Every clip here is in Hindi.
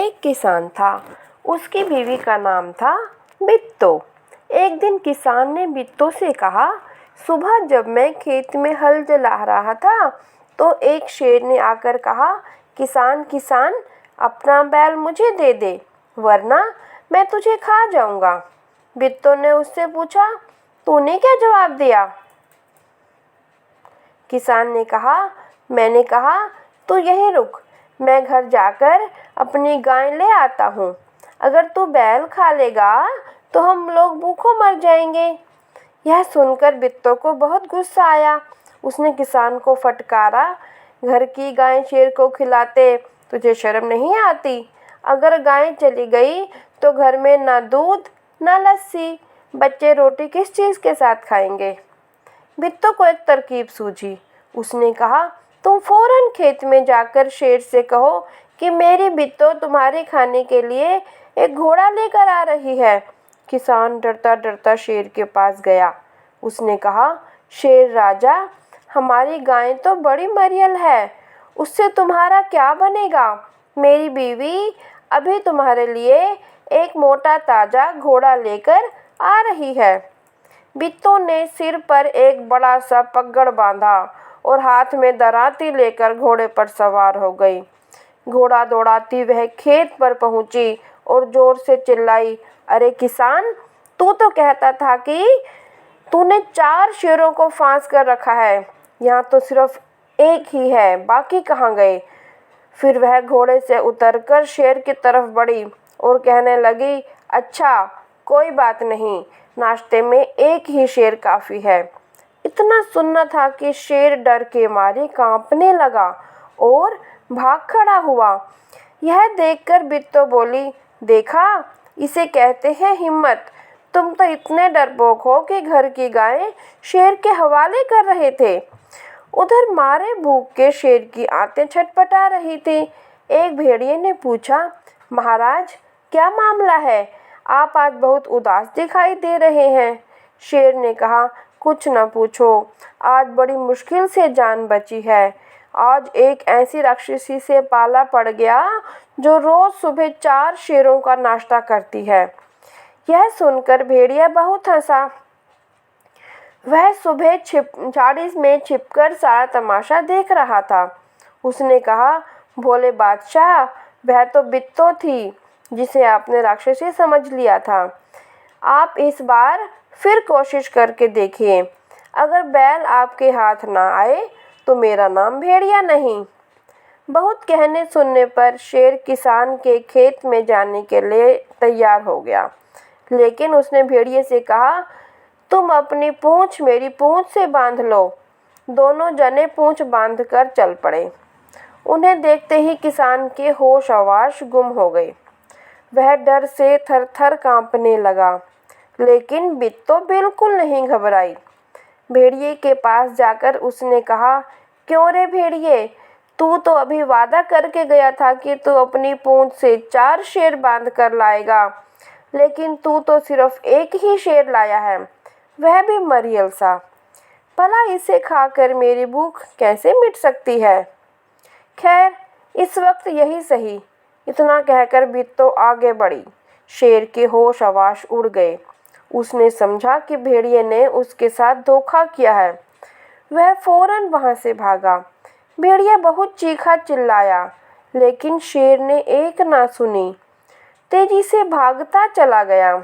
एक किसान था। उसकी बीवी का नाम था बिट्टो। एक दिन किसान ने बिट्टो से कहा, सुबह जब मैं खेत में हल चला रहा था तो एक शेर ने आकर कहा, किसान किसान, अपना बैल मुझे दे दे, वरना मैं तुझे खा जाऊंगा। बिट्टो ने उससे पूछा, तूने क्या जवाब दिया? किसान ने कहा, मैंने कहा, तू यहीं रुक, मैं घर जाकर अपनी गाय ले आता हूँ। अगर तू बैल खा लेगा तो हम लोग भूखों मर जाएंगे। यह सुनकर बिट्टो को बहुत गुस्सा आया। उसने किसान को फटकारा, घर की गाय शेर को खिलाते तुझे शर्म नहीं आती? अगर गाय चली गई तो घर में ना दूध ना लस्सी, बच्चे रोटी किस चीज़ के साथ खाएंगे? बिट्टो को एक तरकीब सूझी। उसने कहा, तुम फौरन खेत में जाकर शेर से कहो कि मेरी बिट्टो तुम्हारे खाने के लिए एक घोड़ा लेकर आ रही है। किसान डरता डरता शेर के पास गया। उसने कहा, शेर राजा, हमारी गाय तो बड़ी मरियल है, उससे तुम्हारा क्या बनेगा? मेरी बीवी अभी तुम्हारे लिए एक मोटा ताजा घोड़ा लेकर आ रही है। बिट्टो ने सिर पर एक बड़ा सा पगड़ बांधा और हाथ में दराती लेकर घोड़े पर सवार हो गई। घोड़ा दौड़ाती वह खेत पर पहुंची और जोर से चिल्लाई, अरे किसान, तू तो कहता था कि तूने 4 शेरों को फांस कर रखा है, यहाँ तो सिर्फ एक ही है, बाकी कहाँ गए? फिर वह घोड़े से उतरकर शेर की तरफ बढ़ी और कहने लगी, अच्छा कोई बात नहीं, नाश्ते में एक ही शेर काफ़ी है। इतना सुनना था कि शेर डर के मारे कांपने लगा और भाग खड़ा हुआ। यह देखकर बिट्टो बोली, देखा, इसे कहते हैं हिम्मत। तुम तो इतने डरपोक हो कि घर की गाय शेर के हवाले कर रहे थे। उधर मारे भूख के शेर की आंतें छटपटा रही थी। एक भेड़िए ने पूछा, महाराज, क्या मामला है? आप आज बहुत उदास दिखाई दे रहे हैं। शेर ने कहा, कुछ न पूछो, आज बड़ी मुश्किल से जान बची है। आज एक ऐसी राक्षसी से पाला पड़ गया जो रोज सुबह 4 शेरों का नाश्ता करती है। यह सुनकर भेड़िया बहुत हंसा। वह सुबह झाड़ी में छिपकर सारा तमाशा देख रहा था। उसने कहा, भोले बादशाह, वह तो बिट्टो थी जिसे आपने राक्षसी समझ लिया था। आप इस बार फिर कोशिश करके देखिए। अगर बैल आपके हाथ ना आए तो मेरा नाम भेड़िया नहीं। बहुत कहने सुनने पर शेर किसान के खेत में जाने के लिए तैयार हो गया, लेकिन उसने भेड़िए से कहा, तुम अपनी पूंछ मेरी पूंछ से बांध लो। दोनों जने पूंछ बांधकर चल पड़े। उन्हें देखते ही किसान के होश हवास गुम हो गए। वह डर से थर-थर कांपने लगा, लेकिन बिट्टो बिल्कुल नहीं घबराई। भेड़िए के पास जाकर उसने कहा, क्यों रे भेड़िए, तू तो अभी वादा करके गया था कि तू अपनी पूंछ से 4 शेर बांध कर लाएगा, लेकिन तू तो सिर्फ एक ही शेर लाया है, वह भी मरियल सा। भला इसे खाकर मेरी भूख कैसे मिट सकती है? खैर, इस वक्त यही सही। इतना कहकर बिट्टो आगे बढ़ी। शेर के होश हवास उड़ गए। उसने समझा कि भेड़िए ने उसके साथ धोखा किया है। वह फौरन वहां से भागा। भेड़िया बहुत चीखा चिल्लाया, लेकिन शेर ने एक ना सुनी, तेजी से भागता चला गया।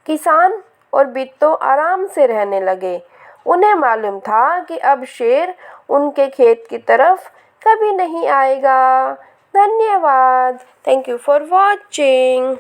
किसान और बिट्टो आराम से रहने लगे। उन्हें मालूम था कि अब शेर उनके खेत की तरफ कभी नहीं आएगा। धन्यवाद। Thank you for watching.